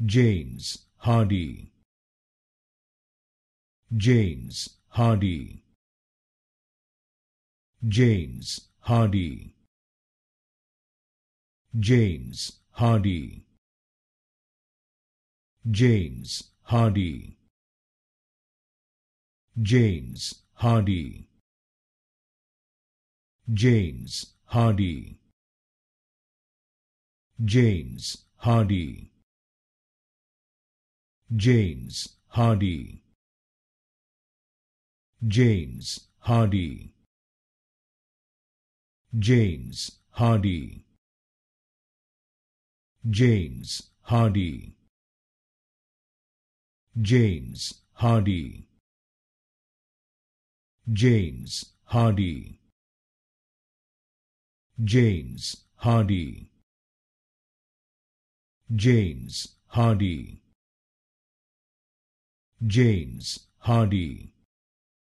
James Hardie, James Hardie, James Hardie, James Hardie, James Hardie, James Hardie, James Hardie, James Hardie, James Hardie, James Hardie, James Hardie, James Hardie, James Hardie, James Hardie, James Hardie, James Hardie, James Hardie,